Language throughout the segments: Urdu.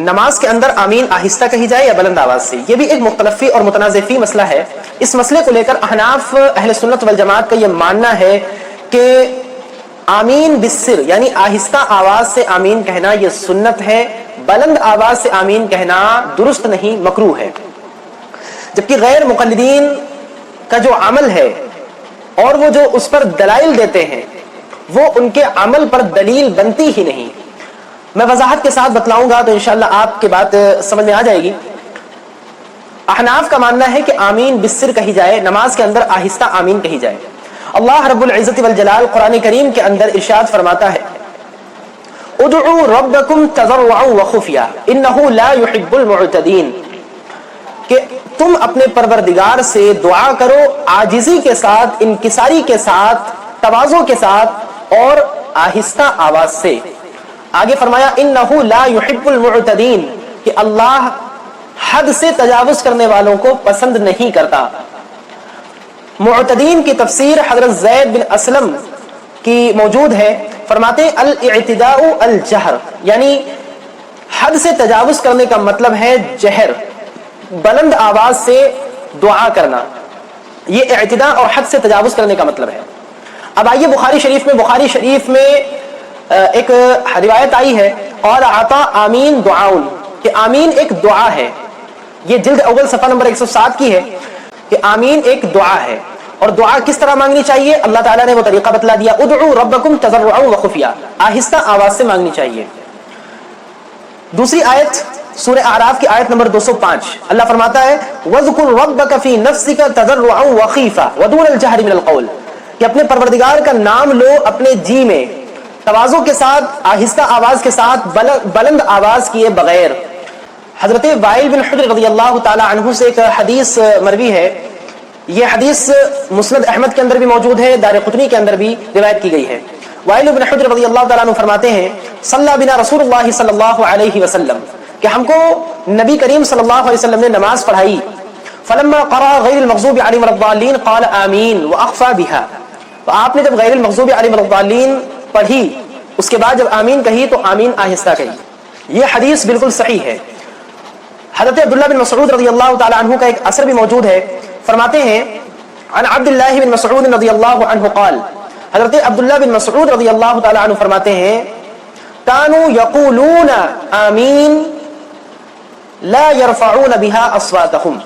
نماز کے اندر آمین آہستہ کہی جائے یا بلند آواز سے؟ یہ بھی ایک مختلف اور متنازع فی مسئلہ ہے. اس مسئلے کو لے کر احناف اہل سنت والجماعت کا یہ ماننا ہے کہ آمین بالسر یعنی آہستہ آواز سے آمین کہنا یہ سنت ہے، بلند آواز سے آمین کہنا درست نہیں، مکروہ ہے. جبکہ غیر مقلدین کا جو عمل ہے اور وہ جو اس پر دلائل دیتے ہیں وہ ان کے عمل پر دلیل بنتی ہی نہیں. میں وضاحت کے ساتھ بتلاؤں گا تو انشاءاللہ آپ کی بات سمجھ میں آ جائے گی. احناف کا ماننا ہے کہ آمین بالسر کہی جائے، نماز کے اندر آہستہ آمین کہی جائے. اللہ رب العزت والجلال قرآن کریم کے اندر ارشاد فرماتا ہے ادعوا ربکم تضرعا وخفیا انہ لا يحب المعتدین، کہ تم اپنے پروردگار سے دعا کرو عاجزی کے ساتھ، انکساری کے ساتھ، تواضع کے ساتھ اور آہستہ آواز سے. آگے فرمایا انہ لا يحب المعتدین، کہ اللہ حد سے تجاوز کرنے والوں کو پسند نہیں کرتا. معتدین کی تفسیر حضرت زید بن اسلم کی موجود ہے، فرماتے ہیں الاعتداء الجہر، یعنی حد سے تجاوز کرنے کا مطلب ہے جہر، بلند آواز سے دعا کرنا. یہ اعتداء اور حد سے تجاوز کرنے کا مطلب ہے. اب آئیے بخاری شریف میں ایک روایت آئی ہے اور عطا آمین دعاؤن، کہ آمین ایک دعا ہے. یہ جلد اول صفحہ نمبر 107 کی ہے کہ آمین ایک دعا ہے. اور دعا کس طرح مانگنی چاہیے؟ اللہ تعالیٰ نے وہ طریقہ بتلا دیا، ادعوا ربکم تضرعا وخفیا، آہستہ آواز سے مانگنی چاہیے. دوسری آیت سورہ اعراف کی آیت نمبر 205 اللہ فرماتا ہے وَاذْكُرْ رَبَّكَ فِي نَفْسِكَ تَضَرُّعًا وَخِيفَةً وَدُونَ الْجَهْرِ مِنَ الْقَوْلِ، کہ اپنے پروردگار کا نام لو اپنے جی میں، تواضع کے ساتھ، آہستہ آواز کے ساتھ، بلند آواز کیے بغیر. حضرت وائل بن حجر رضی اللہ تعالی عنہ سے ایک حدیث مروی ہے. یہ حدیث مسند احمد کے اندر بھی موجود ہے، دارقطنی کے اندر بھی روایت کی گئی ہے. وائل بن حجر رضی اللہ تعالی عنہ فرماتے ہیں صلی بنا رسول اللہ صلی اللہ علیہ وسلم، کہ ہم کو نبی کریم صلی اللہ علیہ وسلم نے نماز پڑھائی. فلما قرأ غیر المغضوب علیہم ولا الضالین قال آمین واخفى بها، تو آپ نے جب غیر المغضوب علیہم ولا الضالین پڑھی اس کے بعد جب آمین کہی تو آمین آہستہ کہی. یہ حدیث بالکل صحیح ہے. حضرت عبداللہ بن مسعود رضی اللہ تعالی عنہ کا ایک اثر بھی موجود ہے، فرماتے ہیں عن عبداللہ بن مسعود رضی اللہ عنہ قال، حضرت عبداللہ بن مسعود رضی اللہ تعالی عنہ فرماتے ہیں کانوا یقولون آمین لا يرفعون بها اصواتهم،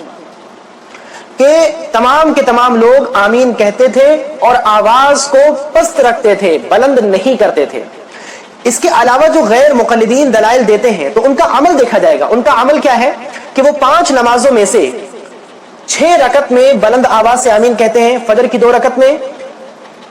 کہ تمام کے تمام لوگ آمین کہتے تھے اور آواز کو پست رکھتے تھے، بلند نہیں کرتے تھے. اس کے علاوہ جو غیر مقلدین دلائل دیتے ہیں تو ان کا عمل دیکھا جائے گا. ان کا عمل کیا ہے کہ وہ 5 نمازوں میں سے 6 رکعت میں بلند آواز سے آمین کہتے ہیں، فجر کی 2 رکعت میں،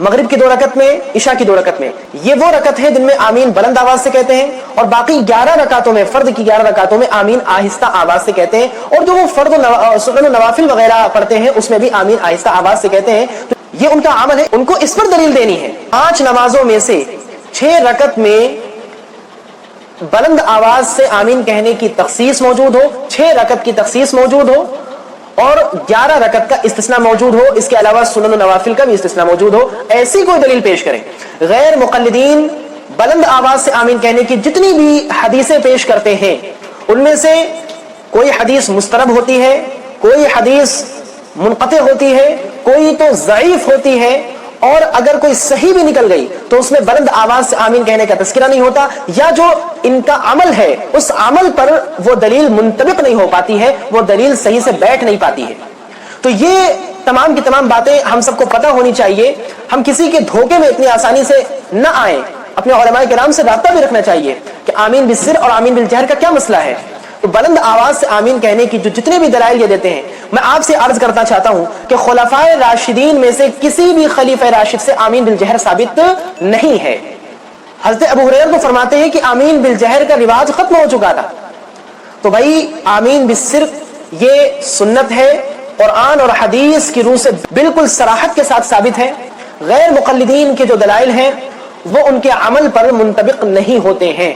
مغرب کی 2 رکعت میں، عشاء کی 2 رکعت میں. یہ وہ رکعت ہے جن میں آمین بلند آواز سے کہتے ہیں، اور باقی 11 رکعتوں میں، فرض کی 11 رکعتوں میں آمین آہستہ آواز سے کہتے ہیں. اور جو وہ فرض و سنن و نوافل وغیرہ پڑھتے ہیں اس میں بھی آمین آہستہ آواز سے کہتے ہیں. تو یہ ان کا عمل ہے. ان کو اس پر دلیل دینی ہے 5 نمازوں میں سے 6 رکعت میں بلند آواز سے آمین کہنے کی تخصیص موجود ہو، 6 رکعت کی تخصیص موجود ہو اور 11 رکعت کا استثناء موجود ہو، اس کے علاوہ سنن و نوافل کا بھی استثناء موجود ہو. ایسی کوئی دلیل پیش کریں. غیر مقلدین بلند آواز سے آمین کہنے کی جتنی بھی حدیثیں پیش کرتے ہیں ان میں سے کوئی حدیث مسترب ہوتی ہے، کوئی حدیث منقطع ہوتی ہے، کوئی تو ضعیف ہوتی ہے، اور اگر کوئی صحیح بھی نکل گئی تو اس میں بلند آواز سے آمین کہنے کا تذکرہ نہیں ہوتا، یا جو ان کا عمل ہے اس عمل پر وہ دلیل منطبق نہیں ہو پاتی ہے، وہ دلیل صحیح سے بیٹھ نہیں پاتی ہے. تو یہ تمام کی تمام باتیں ہم سب کو پتہ ہونی چاہیے. ہم کسی کے دھوکے میں اتنی آسانی سے نہ آئیں. اپنے علماء کرام سے رابطہ بھی رکھنا چاہیے کہ آمین بالسر اور آمین بالجہر کا کیا مسئلہ ہے. تو بلند آواز سے آمین کہنے کی جو جتنے بھی دلائل یہ دیتے ہیں، میں آپ سے عرض کرنا چاہتا ہوں کہ خلفائے راشدین میں سے کسی بھی خلیفہ راشد سے آمین بالجہر ثابت نہیں ہے. حضرت ابو ہریرہ کو فرماتے ہیں کہ آمین بالجہر کا رواج ختم ہو چکا تھا. تو بھائی آمین بالسر یہ سنت ہے، قرآن اور حدیث کی روح سے بالکل صراحت کے ساتھ ثابت ہے. غیر مقلدین کے جو دلائل ہیں وہ ان کے عمل پر منطبق نہیں ہوتے ہیں.